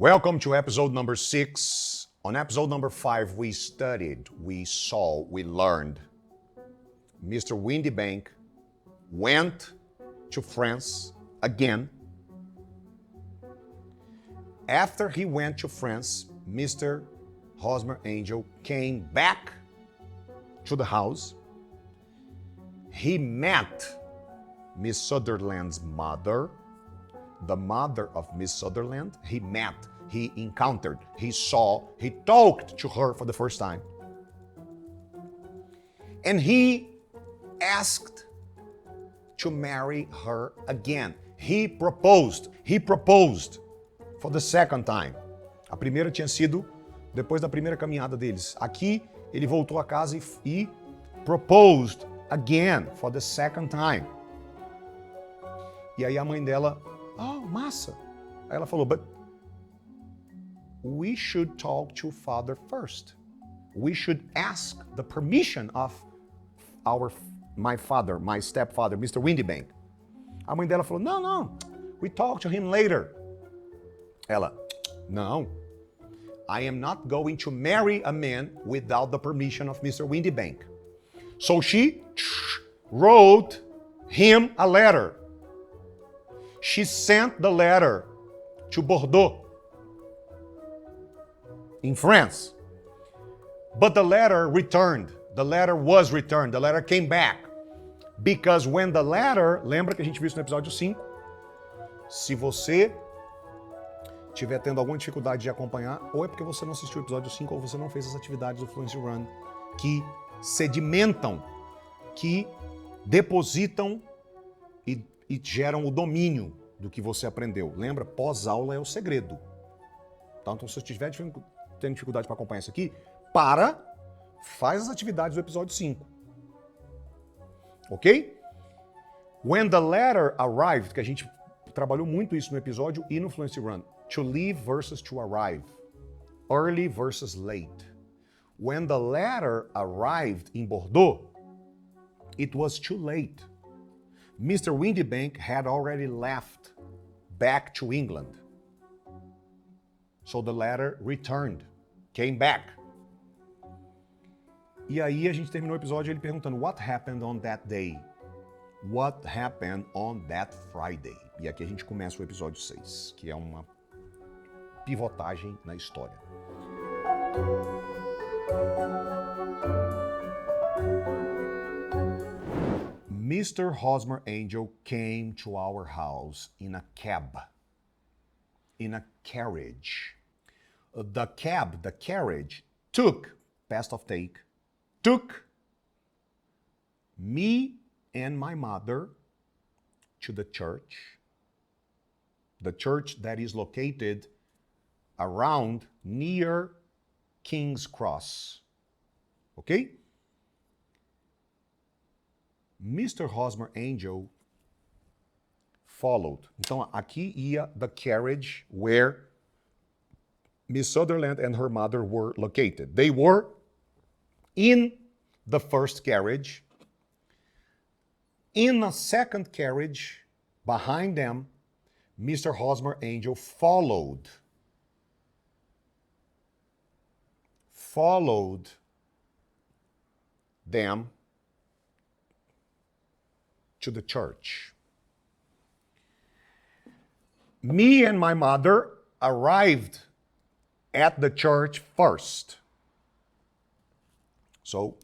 Welcome to episode number 6. On episode number 5, we studied, we saw, we learned. Mr. Windybank went to France again. After he went to France, Mr. Hosmer Angel came back to the house. He met Miss Sutherland's mother, the mother of Miss Sutherland. He met, he encountered, he saw, he talked to her for the first time. And he asked to marry her again. He proposed for the second time. A primeira tinha sido depois da primeira caminhada deles. Aqui, ele voltou a casa e proposed again for the second time. E aí a mãe dela, massa. Aí ela falou, but we should talk to father first. We should ask the permission of my father, my stepfather, Mr. Windybank. A mãe dela falou, não, we talk to him later. Ela, não, I am not going to marry a man without the permission of Mr. Windybank. So she wrote him a letter. She sent the letter to Bordeaux, in France. But the letter returned. The letter was returned. The letter came back. Because when the letter, lembra que a gente viu isso no episódio 5? Se você estiver tendo alguma dificuldade de acompanhar, ou é porque você não assistiu o episódio 5, ou você não fez as atividades do Fluency Run, que sedimentam, que depositam e geram o domínio do que você aprendeu. Lembra? Pós-aula é o segredo. Tá? Então, se você estiver tendo dificuldade para acompanhar isso aqui, faz as atividades do episódio 5. Ok? When the letter arrived, que a gente trabalhou muito isso no episódio e no Fluency Run. To leave versus to arrive. Early versus late. When the letter arrived in Bordeaux, it was too late. Mr. Windybank had already left back to England. So the letter returned, came back. E aí a gente terminou o episódio ele perguntando, what happened on that day? What happened on that Friday? E aqui a gente começa o episódio 6, que é uma pivotagem na história. Mr. Hosmer Angel came to our house in a cab, in a carriage. The carriage took, past of take, took me and my mother to the church that is located around near King's Cross. Okay? Mr. Hosmer Angel followed. Então, aqui ia the carriage where Miss Sutherland and her mother were located. They were in the first carriage. In a second carriage, behind them, Mr. Hosmer Angel followed them to the church. Me and my mother arrived at the church first. So,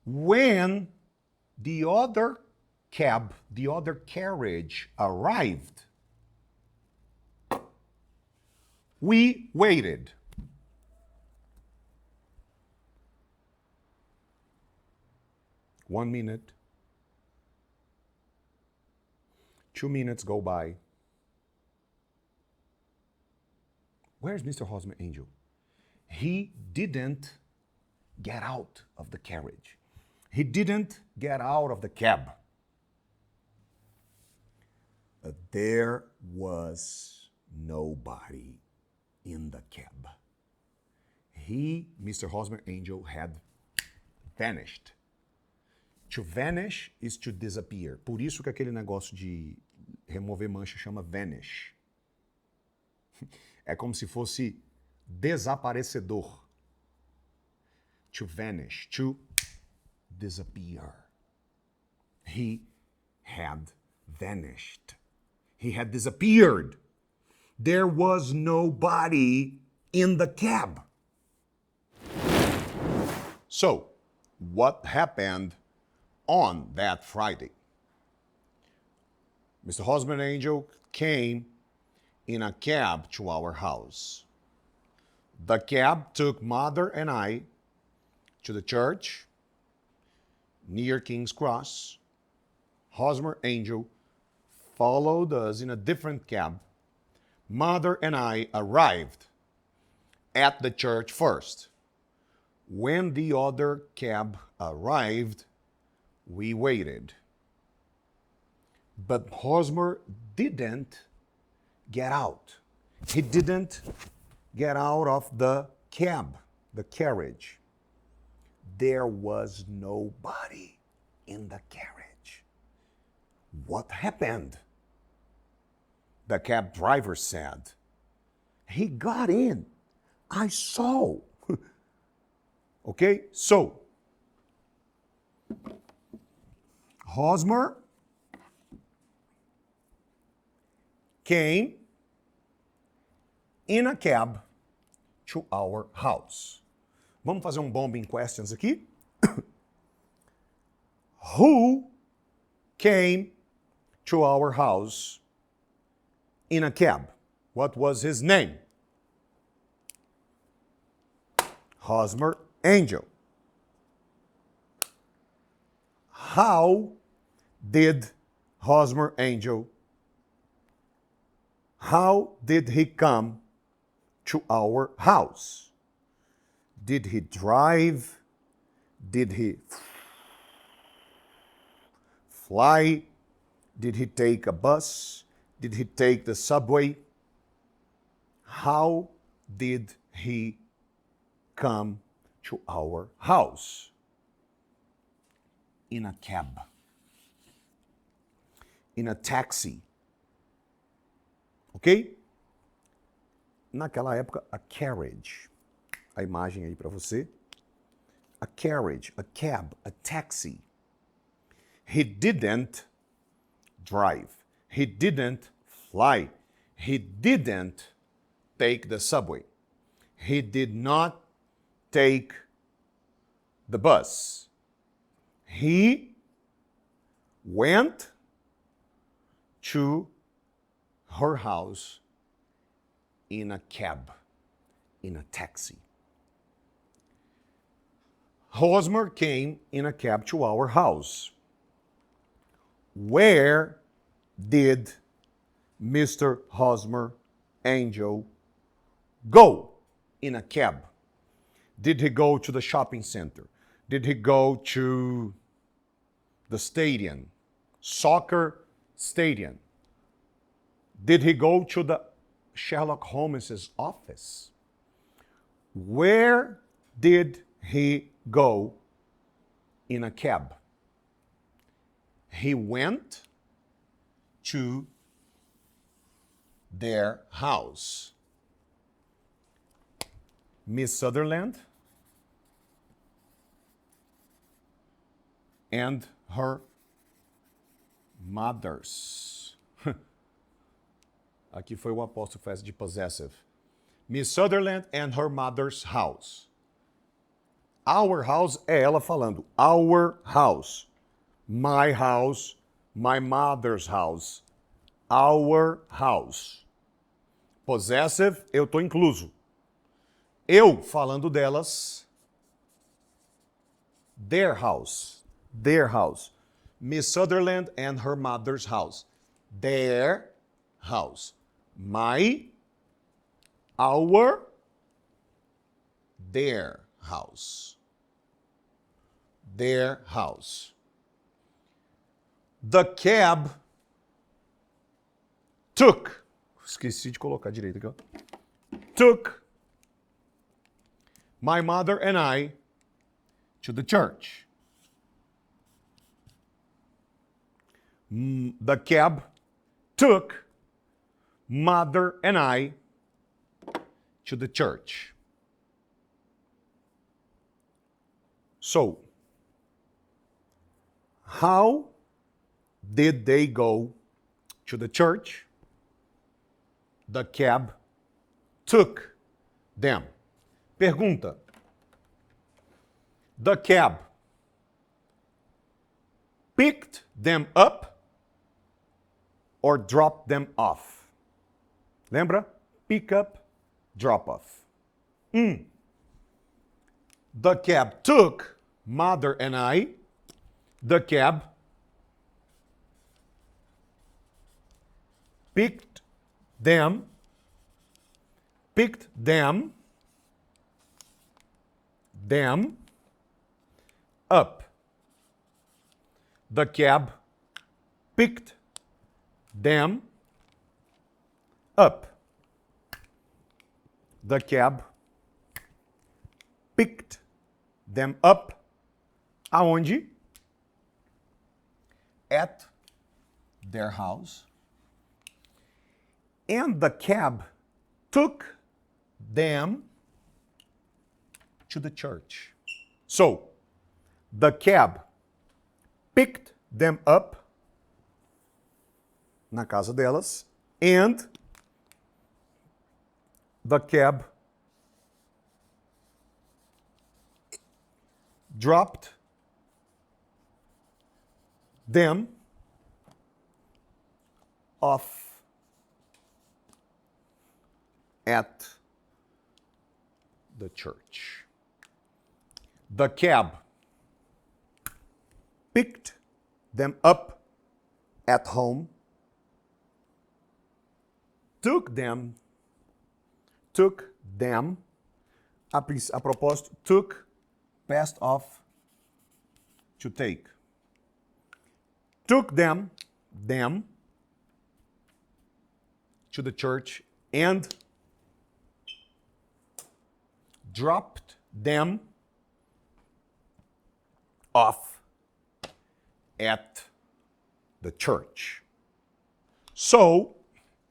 when the other carriage arrived, we waited. One minute, 2 minutes go by. Where's Mr. Hosmer Angel? He didn't get out of the carriage. He didn't get out of the cab. There was nobody in the cab. Mr. Hosmer Angel, had vanished. To vanish is to disappear. Por isso que aquele negócio de remover mancha chama vanish. É como se fosse desaparecedor. To vanish, to disappear. He had vanished. He had disappeared. There was nobody in the cab. So, what happened on that Friday? Mr. Husband Angel came in a cab to our house. The cab took Mother and I to the church near King's Cross. Hosmer Angel followed us in a different cab. Mother and I arrived at the church first. When the other cab arrived, we waited. But Hosmer didn't get out. He didn't get out of the cab, the carriage. There was nobody in the carriage. What happened? The cab driver said. He got in. I saw. Okay, so Hosmer came in a cab to our house. Vamos fazer bombing questions aqui? Who came to our house in a cab? What was his name? Hosmer Angel. How did Hosmer Angel, how did he come to our house? Did he drive? Did he fly? Did he take a bus? Did he take the subway? How did he come to our house? In a cab. In a taxi. Ok? Naquela época, a carriage. A imagem aí para você. A carriage, a cab, a taxi. He didn't drive. He didn't fly. He didn't take the subway. He did not take the bus. He went to her house in a cab, in a taxi. Hosmer came in a cab to our house. Where did Mr. Hosmer Angel go in a cab? Did he go to the shopping center? Did he go to the stadium, soccer stadium? Did he go to the Sherlock Holmes' office? Where did he go in a cab? He went to their house. Miss Sutherland and her mothers. Aqui foi o apóstolo que fez de possessive. Miss Sutherland and her mother's house. Our house é ela falando. Our house. My house. My mother's house. Our house. Possessive, eu tô incluso. Eu falando delas. Their house. Their house. Miss Sutherland and her mother's house. Their house. My, our, their house. Their house. The cab took. Esqueci de colocar direito aqui, ó. Took my mother and I to the church. The cab took mother and I to the church. So, how did they go to the church? The cab took them. Pergunta. The cab picked them up or dropped them off? Lembra? Pick up, drop off. The cab took mother and I. The cab picked them up. The cab picked them up. The cab picked them up. Aonde? At their house. And the cab took them to the church. So, the cab picked them up na casa delas, and the cab dropped them off at the church. The cab picked them up at home, took them, a propósito, took, past of, to take. Took them to the church and dropped them off at the church. So,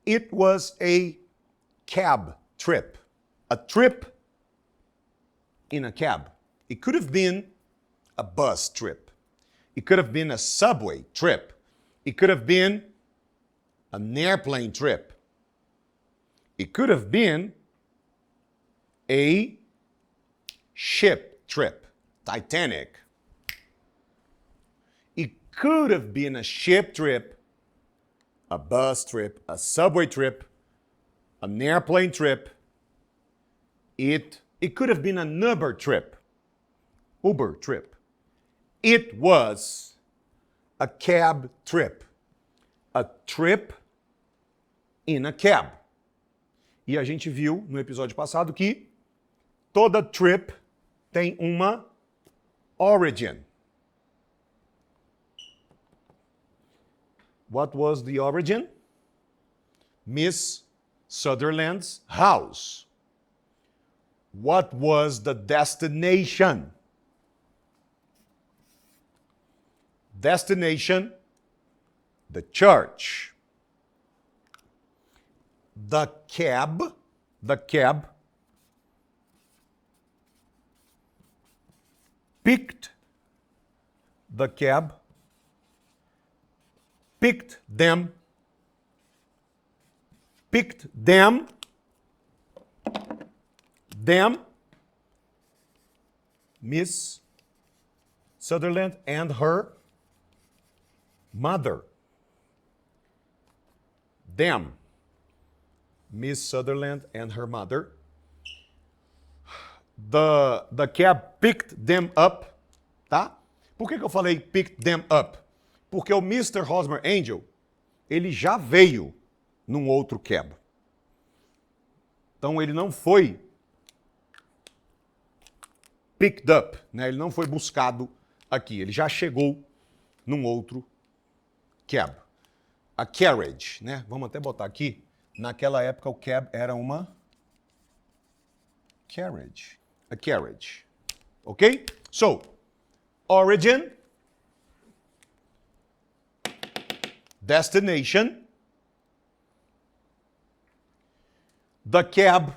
it was a cab trip. A trip in a cab. It could have been a bus trip. It could have been a subway trip. It could have been an airplane trip. It could have been a ship trip. Titanic. It could have been a ship trip, a bus trip, a subway trip, an airplane trip. It could have been an Uber trip. It was a cab trip. A trip in a cab. E a gente viu no episódio passado que toda trip tem uma origin. What was the origin? Miss Sutherland's house. What was the destination? Destination, the church. The cab picked them, Miss Sutherland and her mother. Them. Miss Sutherland and her mother. The cab picked them up, tá? Por que eu falei picked them up? Porque o Mr. Hosmer Angel, ele já veio num outro cab. Então ele não foi picked up, né? Ele não foi buscado aqui, ele já chegou num outro cab. A carriage, né? Vamos até botar aqui. Naquela época o cab era uma carriage. A carriage. Ok? So, origin, destination, The cab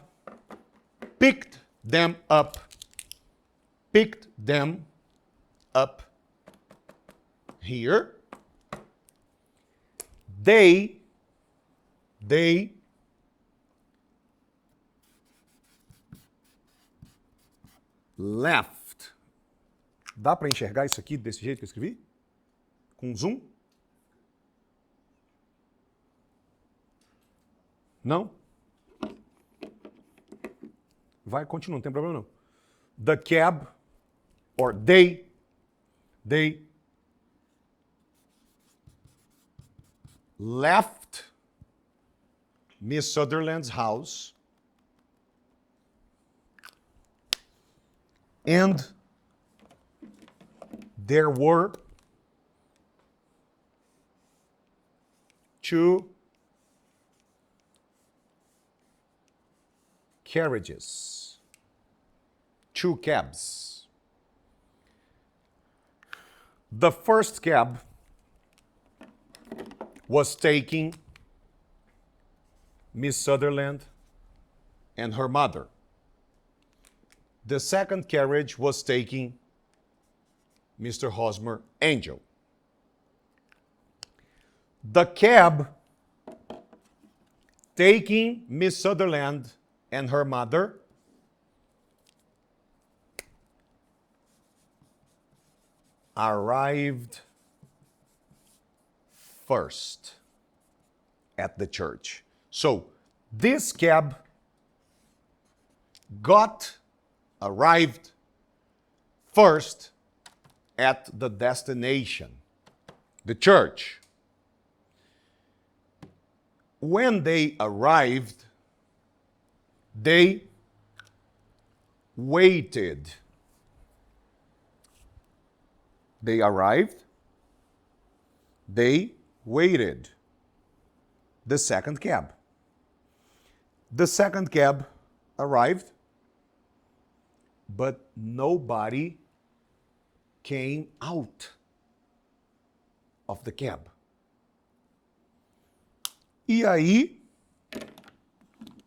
picked them up. Picked them up here. They left. Dá para enxergar isso aqui desse jeito que eu escrevi? Com zoom? Não? Vai, continua, não tem problema não. The cab, or they left Miss Sutherland's house and there were two carriages, two cabs. The first cab was taking Miss Sutherland and her mother. The second carriage was taking Mr. Hosmer Angel. The cab taking Miss Sutherland and her mother arrived first at the church. So this cab arrived first at the destination, the church. When they arrived, they waited. They arrived, they waited. The second cab. The second cab arrived, but nobody came out of the cab. E aí,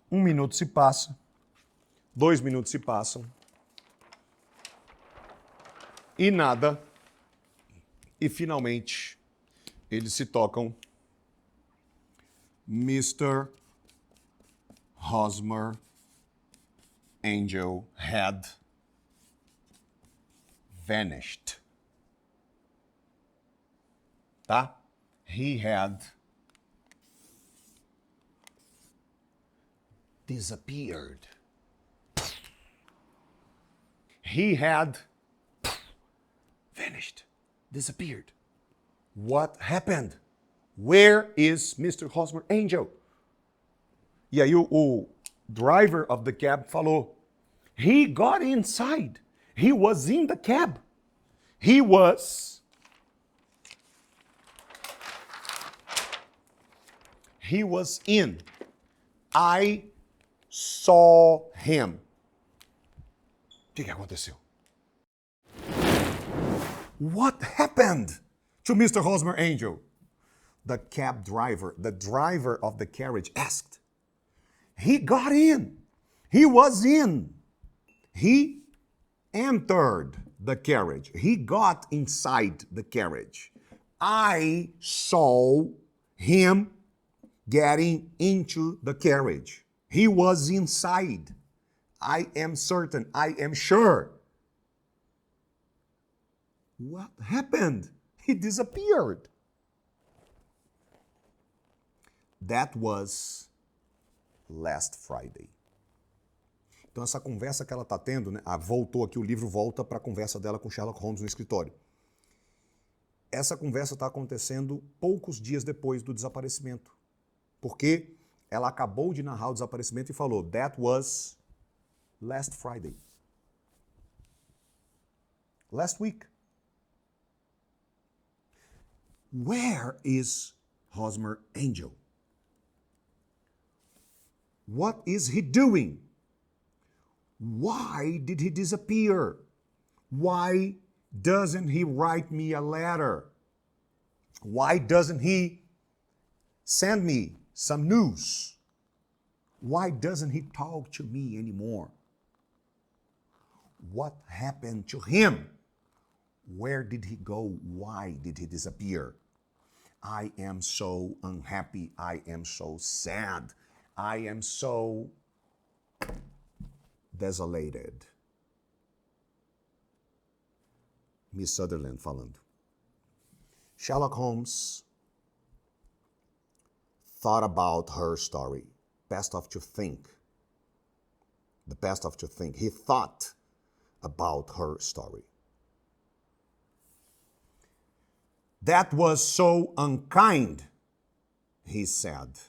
1 minuto se passa, 2 minutos se passam, e nada, e finalmente eles se tocam. Mr. Hosmer Angel had vanished. Tá? He had disappeared. He had vanished, disappeared. What happened? Where is Mr. Hosmer Angel? E aí o driver of the cab falou, he got inside. He was in the cab. He was in. I saw him. O que aconteceu? What happened to Mr. Hosmer Angel? The cab driver, the driver of the carriage asked. He got in. He was in. He entered the carriage. He got inside the carriage. I saw him getting into the carriage. He was inside. I am certain. I am sure. What happened? He disappeared. That was last Friday. Então essa conversa que ela está tendo, né? Voltou aqui, o livro volta para a conversa dela com Sherlock Holmes no escritório. Essa conversa está acontecendo poucos dias depois do desaparecimento. Porque ela acabou de narrar o desaparecimento e falou, that was last Friday. Last week. Where is Hosmer Angel? What is he doing? Why did he disappear? Why doesn't he write me a letter? Why doesn't he send me some news? Why doesn't he talk to me anymore? What happened to him? Where did he go? Why did he disappear? I am so unhappy. I am so sad. I am so desolated. Miss Sutherland falando. Sherlock Holmes thought about her story. Best of to think. The best of to think. He thought about her story. That was so unkind, he said.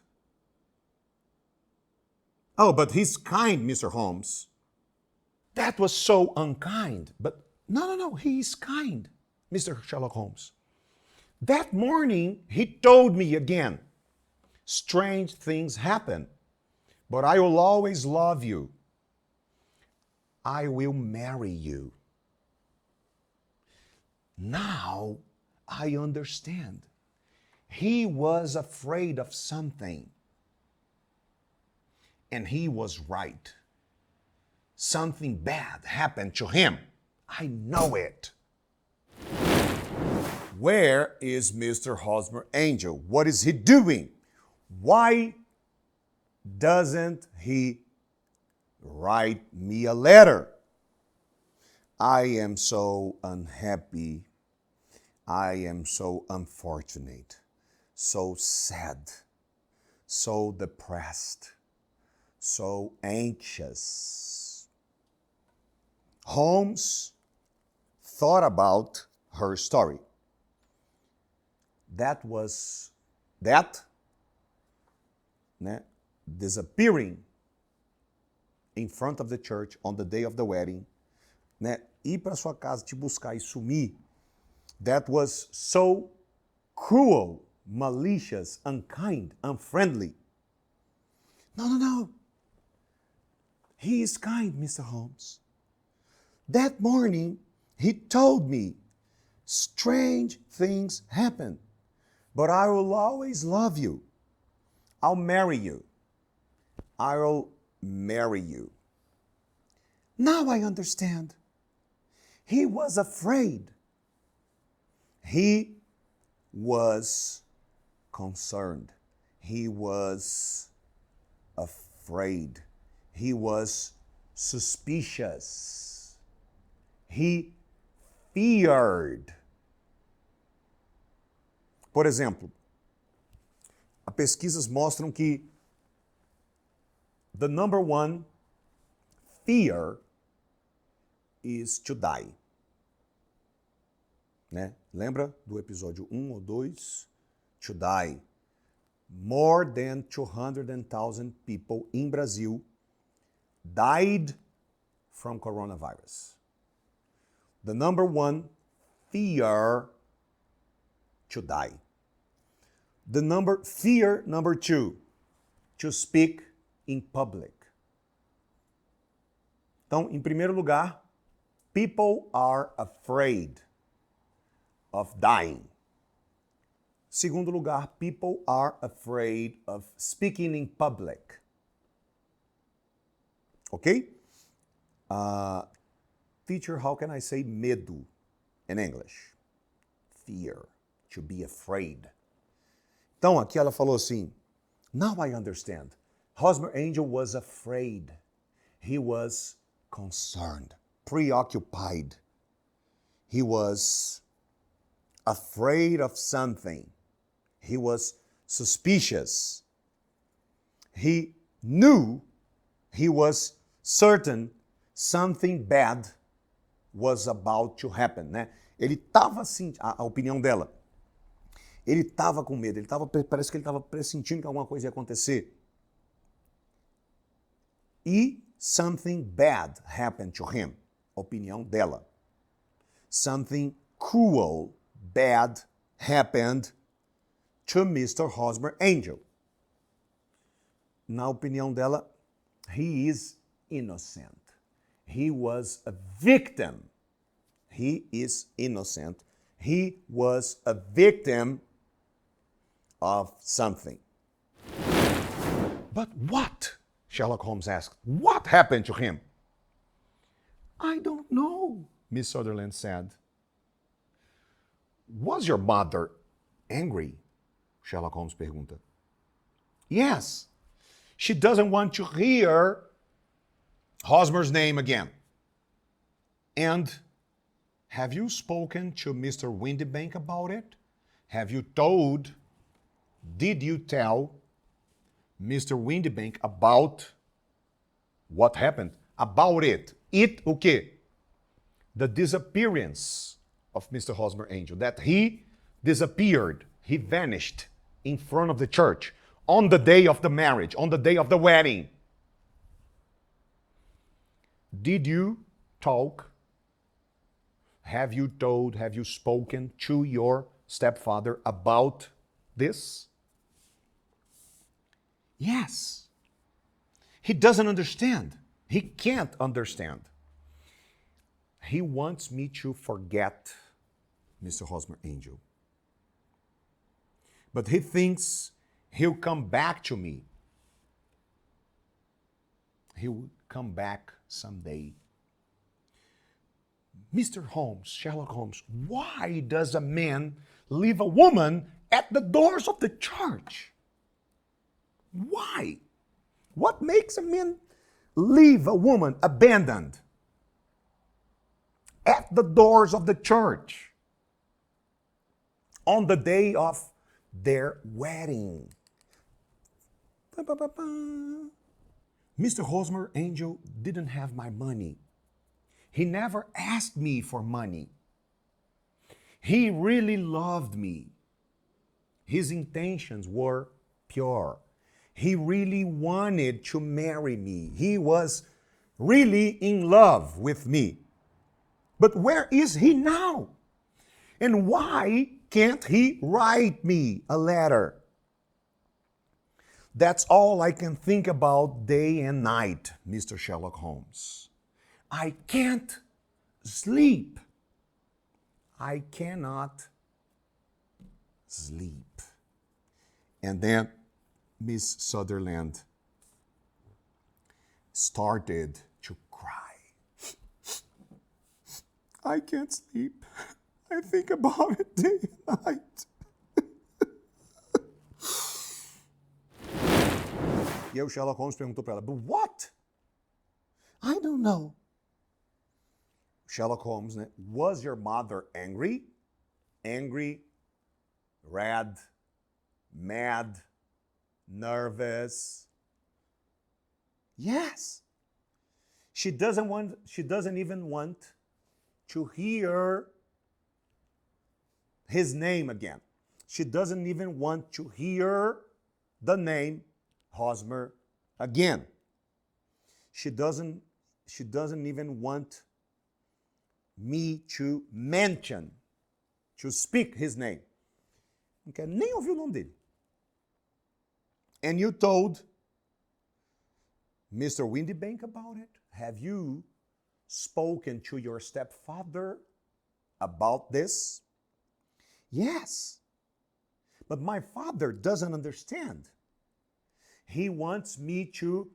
Oh, but he's kind, Mr. Holmes. That was so unkind. But no, he's kind, Mr. Sherlock Holmes. That morning, he told me again, strange things happen, but I will always love you. I will marry you. Now I understand. He was afraid of something. And he was right. Something bad happened to him. I know it. Where is Mr. Hosmer Angel? What is he doing? Why doesn't he write me a letter? I am so unhappy. I am so unfortunate, so sad, so depressed, so anxious. Holmes thought about her story. That, disappearing in front of the church on the day of the wedding, ir para sua casa, te buscar e sumir, that was so cruel, malicious, unkind, unfriendly. No. He is kind, Mr. Holmes. That morning, he told me, strange things happen, but I will always love you. I'll marry you. I will marry you. Now I understand. He was afraid. He was concerned. He was afraid. He was suspicious. He feared. Por exemplo, as pesquisas mostram que the number one fear is to die. Lembra do episódio 1 ou 2? To die. More than 200,000 people in Brazil died from coronavirus. The number one fear to die. Fear number two, to speak in public. Então, em primeiro lugar, people are afraid of dying. Segundo lugar, people are afraid of speaking in public. Okay? Teacher, how can I say medo in English? Fear, to be afraid. Então, aqui ela falou assim, now I understand. Hosmer Angel was afraid. He was concerned, preoccupied. He was afraid of something. He was suspicious. He knew, he was certain something bad was about to happen, Ele estava assim, a opinião dela, ele estava com medo, parece que ele estava pressentindo que alguma coisa ia acontecer. E something bad happened to him, opinião dela. Something cruel, bad happened to Mr. Hosmer Angel. Na opinião dela, he is innocent. He was a victim. He is innocent. He was a victim of something. But what? Sherlock Holmes asked. What happened to him? I don't know, Miss Sutherland said. Was your mother angry? Sherlock Holmes pergunta. Yes. She doesn't want to hear Hosmer's name again. And have you spoken to Mr. Windybank about it? Did you tell Mr. Windybank about what happened? About it. It o quê? The disappearance of Mr. Hosmer Angel. That he disappeared. He vanished in front of the church on the day of the marriage, on the day of the wedding. Did you talk? Have you spoken to your stepfather about this? Yes. He doesn't understand. He can't understand. He wants me to forget Mr. Hosmer Angel. But he thinks he'll come back to me. He will come back someday. Mr. Holmes, Sherlock Holmes, why does a man leave a woman at the doors of the church? Why? What makes a man leave a woman abandoned at the doors of the church on the day of their wedding? Mr. Hosmer Angel didn't have my money. He never asked me for money. He really loved me. His intentions were pure. He really wanted to marry me. He was really in love with me. But where is he now? And why can't he write me a letter? That's all I can think about day and night, Mr. Sherlock Holmes. I can't sleep. I cannot sleep. And then Miss Sutherland started to cry. I can't sleep. I think about it day and night. E aí o Sherlock Holmes perguntou para ela, but what? I don't know. Sherlock Holmes, né? Was your mother angry? Angry, red, mad, nervous? Yes. She doesn't even want to hear his name again. She doesn't even want to hear the name Hosmer again. She doesn't even want me to mention, to speak his name. Não quer nem ouvir o nome dele. And you told Mr. Windybank about it? Have you spoken to your stepfather about this? Yes. But my father doesn't understand. He wants me to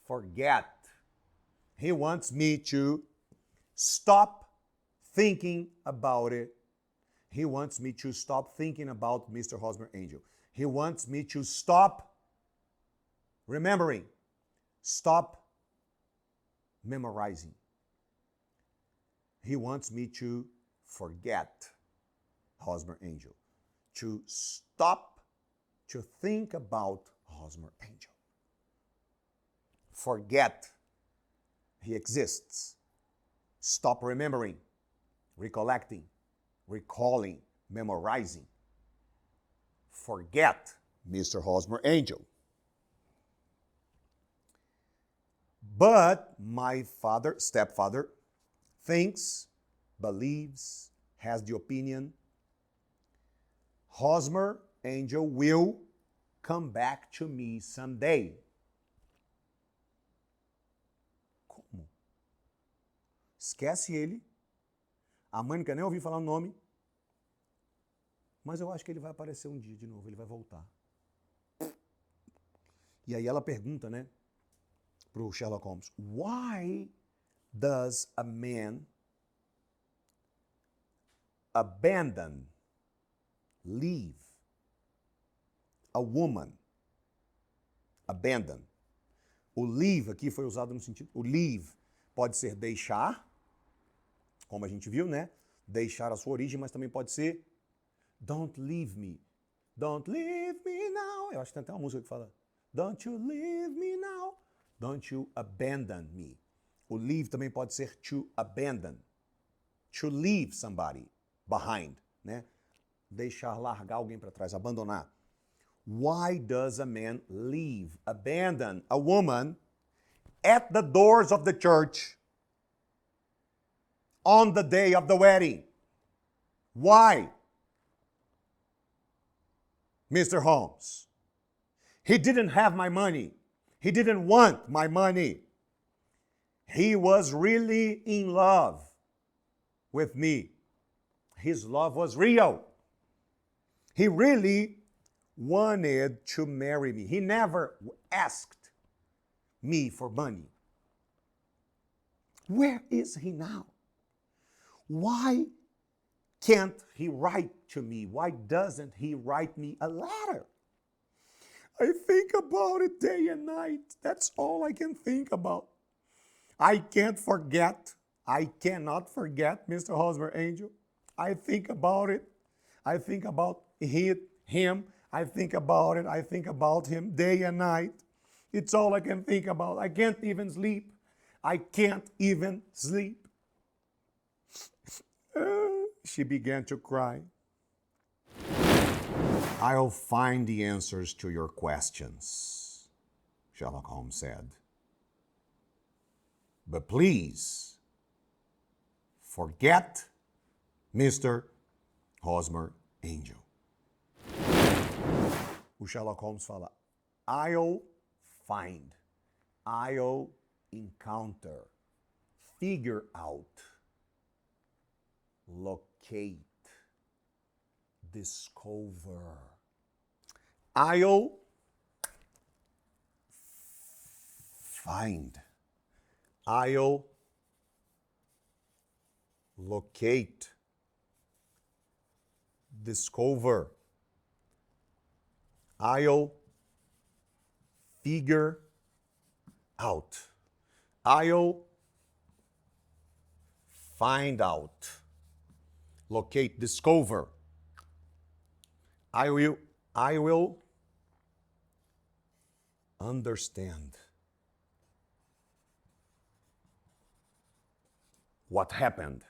forget. He wants me to stop thinking about it. He wants me to stop thinking about Mr. Hosmer Angel. He wants me to stop remembering, stop memorizing. He wants me to forget Hosmer Angel, to stop to think about Hosmer Angel. Forget he exists. Stop remembering, recollecting, recalling, memorizing. Forget Mr. Hosmer Angel. But my stepfather, thinks, believes, has the opinion, Hosmer Angel will come back to me someday. Como? Esquece ele. A mãe não quer nem ouvir falar o nome. Mas eu acho que ele vai aparecer um dia de novo, ele vai voltar. E aí ela pergunta, né? pro Sherlock Holmes. Why does a man abandon, leave a woman? Abandon. O leave aqui foi usado no sentido... O leave pode ser deixar, como a gente viu, né? Deixar a sua origem, mas também pode ser don't leave me. Don't leave me now. Eu acho que tem até uma música que fala don't you leave me now. Don't you abandon me. O leave também pode ser to abandon. To leave somebody behind, né? Deixar, largar alguém para trás, abandonar. Why does a man leave, abandon a woman at the doors of the church on the day of the wedding? Why? Mr. Holmes, he didn't have my money. He didn't want my money. He was really in love with me. His love was real. He really wanted to marry me. He never asked me for money. Where is he now? Why can't he write to me? Why doesn't he write me a letter? I think about it day and night. That's all I can think about. I can't forget. I cannot forget Mr. Hosmer Angel. I think about it. I think about him. I think about it. I think about him day and night. It's all I can think about. I can't even sleep. I can't even sleep. She began to cry. I'll find the answers to your questions, Sherlock Holmes said. But please, forget Mr. Hosmer Angel. O Sherlock Holmes fala, I'll find, I'll encounter, figure out, locate, discover. I'll find, I'll locate, discover. I'll figure out. I'll find out. Locate, discover. I will understand what happened.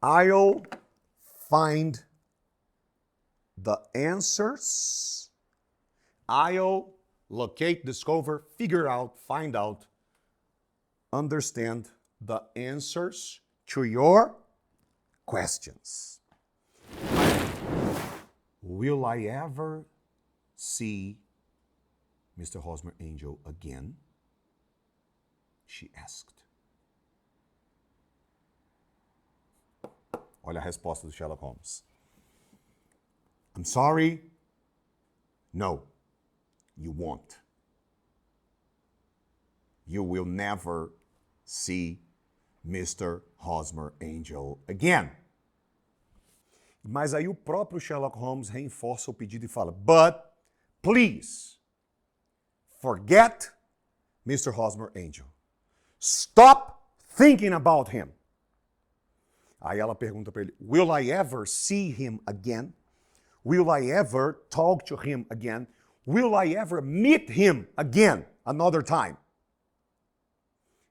I'll find the answers. I'll locate, discover, figure out, find out, understand the answers to your questions. Will I ever see Mr. Hosmer Angel again? She asked. Olha a resposta do Sherlock Holmes. I'm sorry. No, you won't. You will never see Mr. Hosmer Angel again. Mas aí o próprio Sherlock Holmes reforça o pedido e fala, but please, forget Mr. Hosmer Angel. Stop thinking about him. Aí ela pergunta para ele, will I ever see him again? Will I ever talk to him again? Will I ever meet him again another time?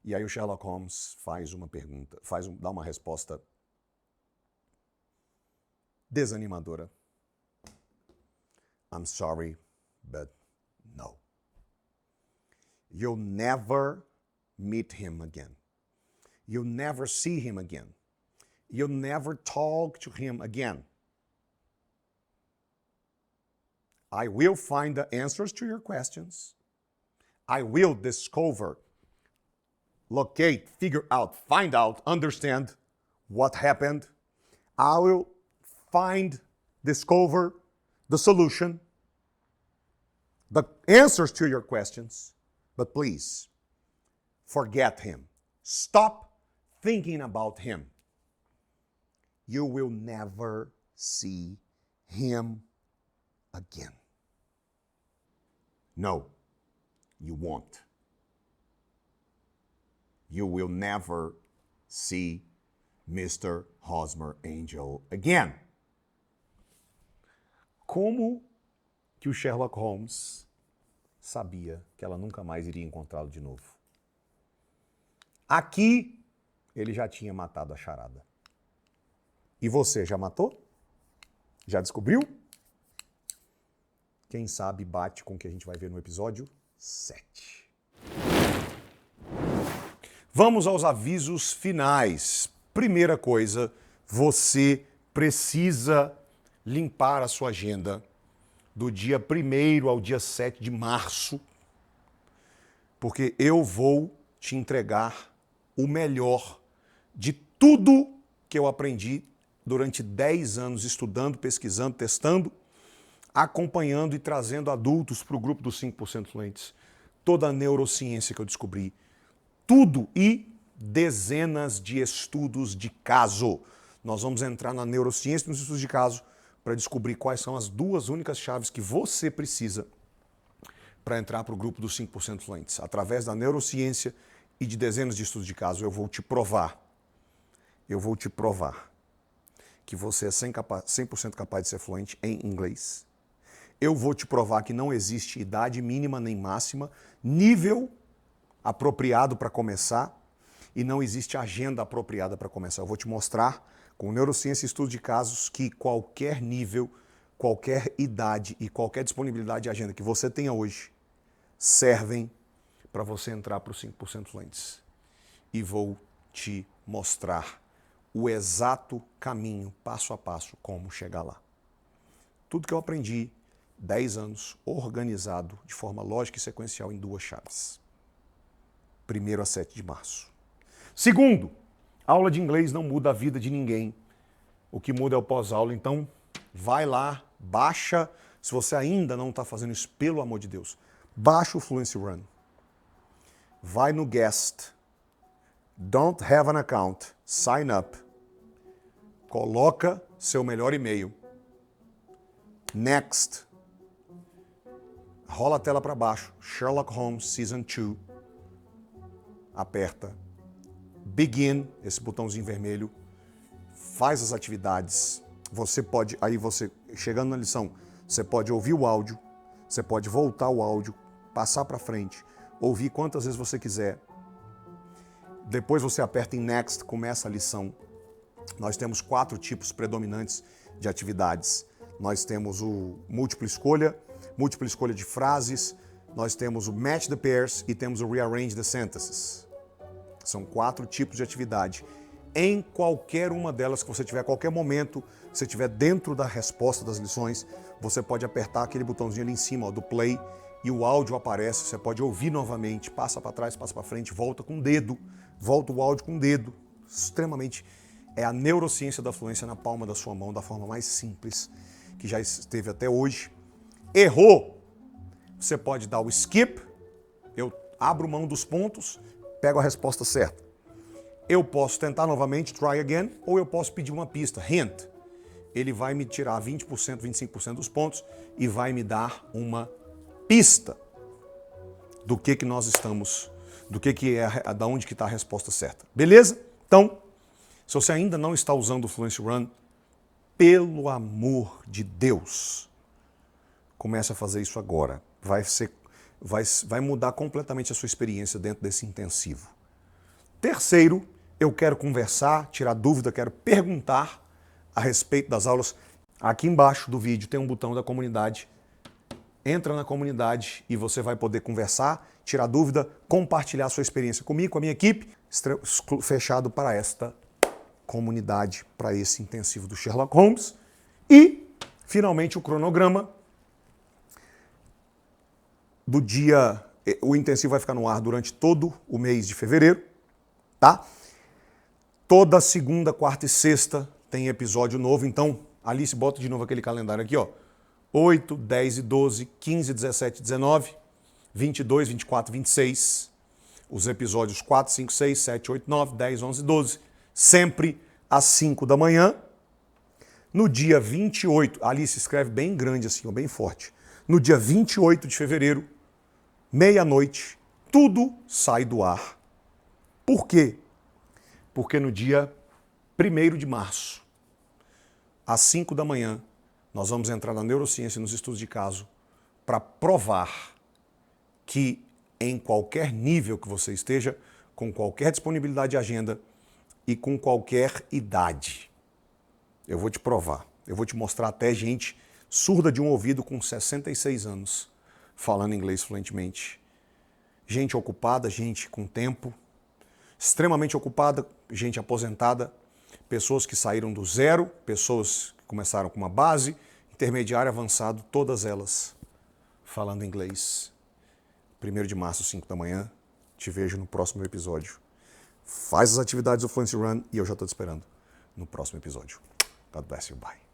E aí o Sherlock Holmes faz uma pergunta, dá uma resposta desanimadora. I'm sorry, but no. You'll never meet him again. You'll never see him again. You'll never talk to him again. I will find the answers to your questions. I will discover, locate, figure out, find out, understand what happened. I will find, discover the solution, the answers to your questions. But please, forget him. Stop thinking about him. You will never see him again. No, you won't. You will never see Mr. Hosmer Angel again. Como que o Sherlock Holmes sabia que ela nunca mais iria encontrá-lo de novo? Aqui, ele já tinha matado a charada. E você já matou? Já descobriu? Quem sabe bate com o que a gente vai ver no episódio 7. Vamos aos avisos finais. Primeira coisa, você precisa limpar a sua agenda do dia 1º ao dia 7 de março, porque eu vou te entregar o melhor de tudo que eu aprendi durante 10 anos estudando, pesquisando, testando, acompanhando e trazendo adultos para o grupo dos 5% Fluentes. Toda a neurociência que eu descobri, tudo e dezenas de estudos de caso. Nós vamos entrar na neurociência e nos estudos de caso para descobrir quais são as 2 únicas chaves que você precisa para entrar para o grupo dos 5% Fluentes. Através da neurociência e de dezenas de estudos de caso, eu vou te provar que você é 100% capaz de ser fluente em inglês. Eu vou te provar que não existe idade mínima nem máxima, nível apropriado para começar e não existe agenda apropriada para começar. Eu vou te mostrar com neurociência e estudo de casos que qualquer nível, qualquer idade e qualquer disponibilidade de agenda que você tenha hoje servem para você entrar para os 5% Fluentes. E vou te mostrar o exato caminho, passo a passo, como chegar lá. Tudo que eu aprendi, 10 anos, organizado de forma lógica e sequencial em 2 chaves. 1º a 7 de março. Segundo, aula de inglês não muda a vida de ninguém. O que muda é o pós-aula, então vai lá, baixa. Se você ainda não está fazendo isso, pelo amor de Deus, baixa o Fluency Run. Vai no Guest. Don't have an account. Sign up. Coloca seu melhor e-mail. Next. Rola a tela para baixo. Sherlock Holmes Season 2. Aperta. Begin, esse botãozinho vermelho. Faz as atividades. Você pode, aí você, chegando na lição, você pode ouvir o áudio, você pode voltar o áudio, passar para frente, ouvir quantas vezes você quiser. Depois você aperta em Next, começa a lição. Nós temos 4 tipos predominantes de atividades. Nós temos o múltipla escolha de frases, nós temos o Match the Pairs e temos o Rearrange the Sentences. São 4 tipos de atividade. Em qualquer uma delas que você tiver, a qualquer momento, se estiver dentro da resposta das lições, você pode apertar aquele botãozinho ali em cima, ó, do play, e o áudio aparece, você pode ouvir novamente, passa para trás, passa para frente, volta com o dedo, volta o áudio com o dedo. Extremamente, é a neurociência da fluência na palma da sua mão, da forma mais simples que já esteve até hoje. Errou, você pode dar o skip, eu abro mão dos pontos, pego a resposta certa. Eu posso tentar novamente, try again, ou eu posso pedir uma pista, hint. Ele vai me tirar 20%, 25% dos pontos e vai me dar uma pista do que nós estamos, da onde que está a resposta certa. Beleza? Então, se você ainda não está usando o Fluency Run, pelo amor de Deus, comece a fazer isso agora. Vai mudar completamente a sua experiência dentro desse intensivo. Terceiro, eu quero conversar, tirar dúvida, quero perguntar a respeito das aulas. Aqui embaixo do vídeo tem um botão da comunidade. Entra na comunidade e você vai poder conversar, tirar dúvida, compartilhar sua experiência comigo, com a minha equipe, fechado para esta comunidade, para esse intensivo do Sherlock Holmes. E, finalmente, o cronograma do dia. O intensivo vai ficar no ar durante todo o mês de fevereiro, tá? Toda segunda, quarta e sexta tem episódio novo, então, Alice, bota de novo aquele calendário aqui, ó. 8, 10 e 12, 15, 17 e 19. 22, 24, 26. Os episódios 4, 5, 6, 7, 8, 9, 10, 11, 12. Sempre às 5 da manhã. No dia 28, ali se escreve bem grande assim, bem forte. No dia 28 de fevereiro, meia-noite, tudo sai do ar. Por quê? Porque no dia 1º de março, às 5 da manhã, nós vamos entrar na neurociência e nos estudos de caso para provar que em qualquer nível que você esteja, com qualquer disponibilidade de agenda e com qualquer idade, eu vou te provar. Eu vou te mostrar até gente surda de um ouvido com 66 anos, falando inglês fluentemente. Gente ocupada, gente com tempo, extremamente ocupada, gente aposentada, pessoas que saíram do zero, pessoas que começaram com uma base, intermediário, avançado, todas elas falando inglês. 1º de março, 5 da manhã, te vejo no próximo episódio. Faz as atividades do Fluency Run e eu já estou te esperando no próximo episódio. God bless you. Bye.